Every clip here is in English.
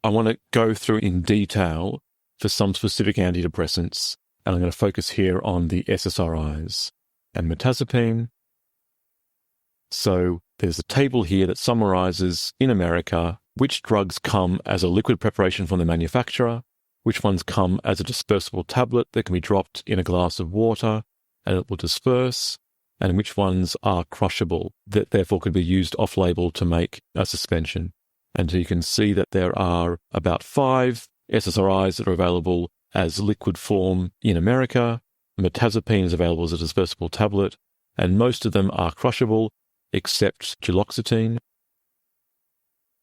I want to go through in detail for some specific antidepressants, and I'm going to focus here on the SSRIs and mirtazapine. So there's a table here that summarizes in America which drugs come as a liquid preparation from the manufacturer, which ones come as a dispersible tablet that can be dropped in a glass of water and it will disperse, and which ones are crushable that therefore could be used off-label to make a suspension. And so you can see that there are about 5 SSRIs that are available as liquid form in America. Mirtazapine is available as a dispersible tablet, and most of them are crushable except duloxetine.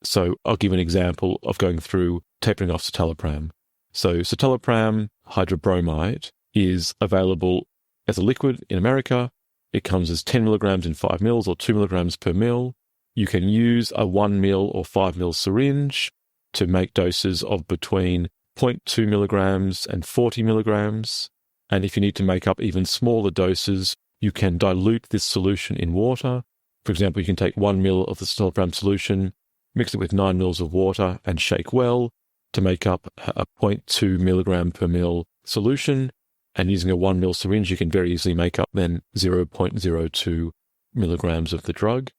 So I'll give an example of going through tapering off citalopram. So citalopram hydrobromide is available as a liquid in America. It comes as 10 milligrams in 5 mils or 2 milligrams per mil. You can use a 1 mil or 5 mil syringe to make doses of between 0.2 milligrams and 40 milligrams. And if you need to make up even smaller doses, you can dilute this solution in water. For example, you can take 1 mil of the citalopram solution, mix it with 9 mils of water and shake well to make up a 0.2 milligram per mil solution. And using a 1 mil syringe, you can very easily make up then 0.02 milligrams of the drug.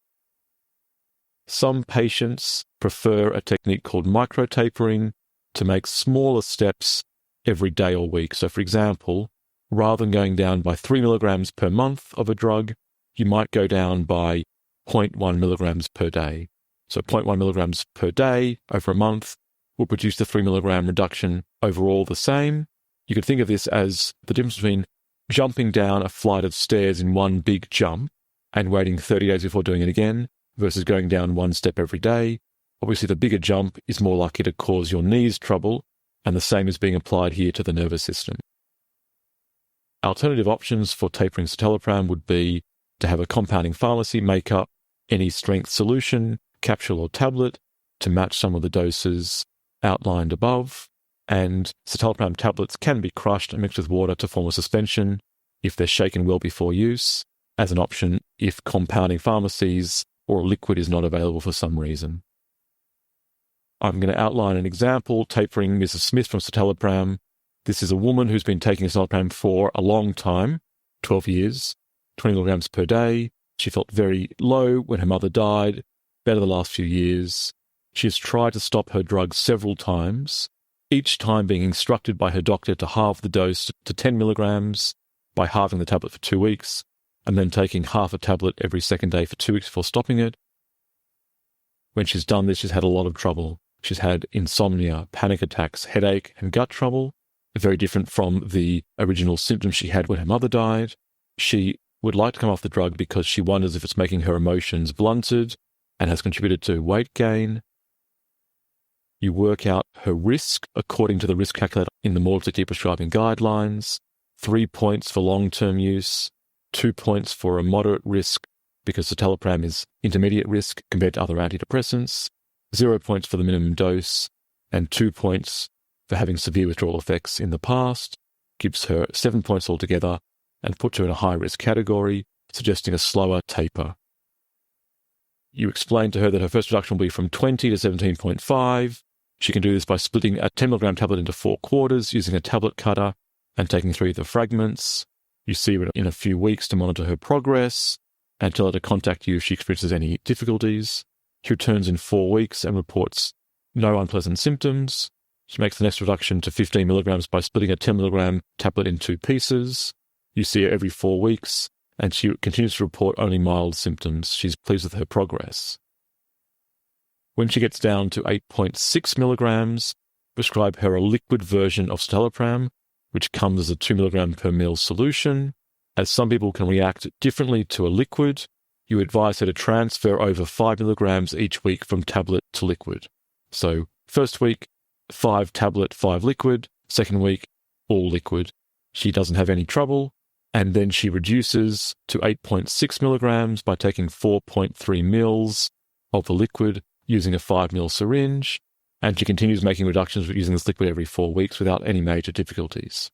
Some patients prefer a technique called microtapering to make smaller steps every day or week. So for example, rather than going down by 3 milligrams per month of a drug, you might go down by 0.1 milligrams per day. So 0.1 milligrams per day over a month will produce the 3 milligram reduction overall the same. You could think of this as the difference between jumping down a flight of stairs in one big jump and waiting 30 days before doing it again versus going down one step every day. Obviously, the bigger jump is more likely to cause your knees trouble, and the same is being applied here to the nervous system. Alternative options for tapering citalopram would be to have a compounding pharmacy make up any strength solution, capsule or tablet, to match some of the doses outlined above. And citalopram tablets can be crushed and mixed with water to form a suspension if they're shaken well before use, as an option if compounding pharmacies or a liquid is not available for some reason. I'm going to outline an example tapering Mrs. Smith from citalopram. This is a woman who's been taking citalopram for a long time, 12 years, 20 milligrams per day. She felt very low when her mother died, better the last few years. She has tried to stop her drug several times, each time being instructed by her doctor to halve the dose to 10 milligrams by halving the tablet for 2 weeks, and then taking half a tablet every second day for 2 weeks before stopping it. When she's done this, she's had a lot of trouble. She's had insomnia, panic attacks, headache, and gut trouble, very different from the original symptoms she had when her mother died. She would like to come off the drug because she wonders if it's making her emotions blunted and has contributed to weight gain. You work out her risk according to the risk calculator in the Mortally Deprescribing guidelines. 3 points for long-term use, 2 points for a moderate risk because citalopram is intermediate risk compared to other antidepressants, 0 points for the minimum dose, and 2 points for having severe withdrawal effects in the past. Gives her 7 points altogether and puts her in a high-risk category, suggesting a slower taper. You explain to her that her first reduction will be from 20 to 17.5. She can do this by splitting a 10 milligram tablet into 4 quarters using a tablet cutter and taking 3 of the fragments. You see her in a few weeks to monitor her progress and tell her to contact you if she experiences any difficulties. She returns in 4 weeks and reports no unpleasant symptoms. She makes the next reduction to 15 milligrams by splitting a 10 milligram tablet in 2 pieces. You see her every 4 weeks, and she continues to report only mild symptoms. She's pleased with her progress. When she gets down to 8.6 milligrams, prescribe her a liquid version of citalopram, which comes as a 2 milligram per mil solution. As some people can react differently to a liquid, you advise her to transfer over 5 milligrams each week from tablet to liquid. So first week, 5 tablet, 5 liquid. Second week, all liquid. She doesn't have any trouble. And then she reduces to 8.6 milligrams by taking 4.3 mils of the liquid using a 5 mil syringe. And she continues making reductions using this liquid every 4 weeks without any major difficulties.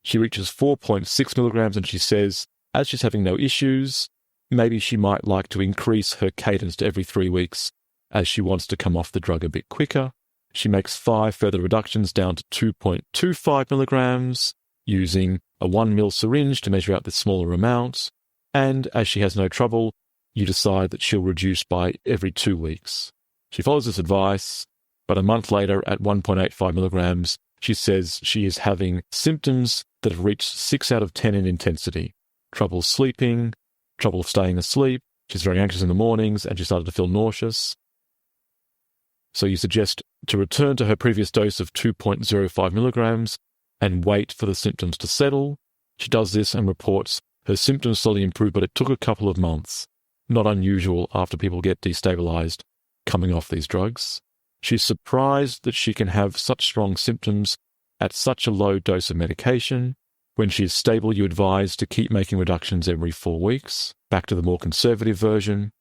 She reaches 4.6 milligrams and she says, as she's having no issues, maybe she might like to increase her cadence to every 3 weeks as she wants to come off the drug a bit quicker. She makes 5 further reductions down to 2.25 milligrams, using a 1 ml syringe to measure out the smaller amount. And as she has no trouble, you decide that she'll reduce by every 2 weeks. She follows this advice, but a month later at 1.85 milligrams, she says she is having symptoms that have reached 6 out of 10 in intensity. Trouble sleeping, trouble staying asleep, she's very anxious in the mornings, and she started to feel nauseous. So you suggest to return to her previous dose of 2.05 milligrams and wait for the symptoms to settle. She does this and reports her symptoms slowly improve, but it took a couple of months. Not unusual after people get destabilized coming off these drugs. She's surprised that she can have such strong symptoms at such a low dose of medication. When she is stable, you advise to keep making reductions every 4 weeks, back to the more conservative version.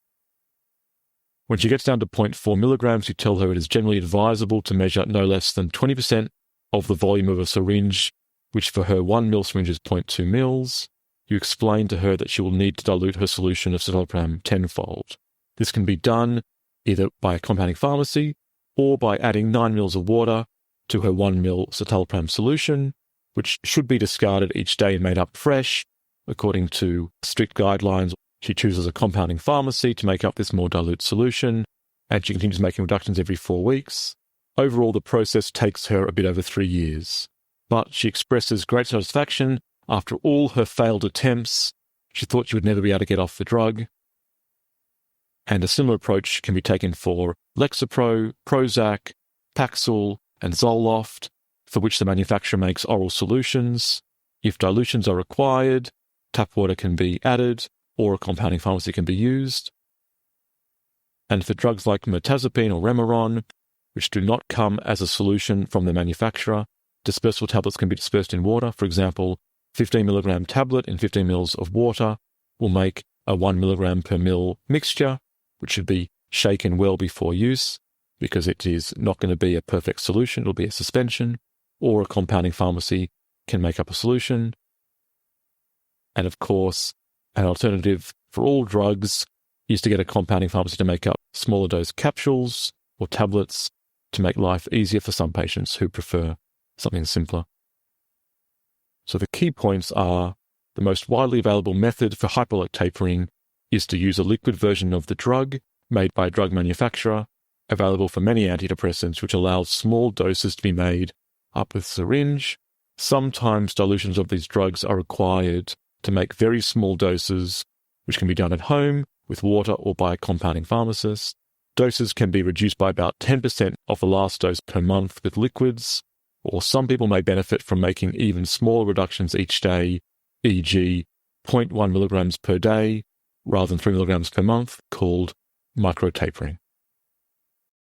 When she gets down to 0.4 milligrams, you tell her it is generally advisable to measure no less than 20% of the volume of a syringe, which for her 1 ml syringe is 0.2 mils. You explain to her that she will need to dilute her solution of citalopram tenfold. This can be done either by a compounding pharmacy or by adding 9 mils of water to her 1 ml citalopram solution, which should be discarded each day and made up fresh. According to strict guidelines, she chooses a compounding pharmacy to make up this more dilute solution, and she continues making reductions every 4 weeks. Overall, the process takes her a bit over 3 years. But she expresses great satisfaction after all her failed attempts. She thought she would never be able to get off the drug. And a similar approach can be taken for Lexapro, Prozac, Paxil, and Zoloft, for which the manufacturer makes oral solutions. If dilutions are required, tap water can be added, or a compounding pharmacy can be used. And for drugs like Mirtazapine or Remeron, which do not come as a solution from the manufacturer, dispersible tablets can be dispersed in water. For example, 15 milligram tablet in 15 mils of water will make a 1 milligram per mil mixture, which should be shaken well before use, because it is not going to be a perfect solution. It'll be a suspension, or a compounding pharmacy can make up a solution. And of course, an alternative for all drugs is to get a compounding pharmacy to make up smaller dose capsules or tablets to make life easier for some patients who prefer something simpler. So the key points are: the most widely available method for hyperbolic tapering is to use a liquid version of the drug made by a drug manufacturer, available for many antidepressants, which allows small doses to be made up with syringe. Sometimes dilutions of these drugs are required to make very small doses, which can be done at home with water or by a compounding pharmacist. Doses can be reduced by about 10% of the last dose per month with liquids, or some people may benefit from making even smaller reductions each day, e.g. 0.1 milligrams per day rather than 3 milligrams per month, called microtapering.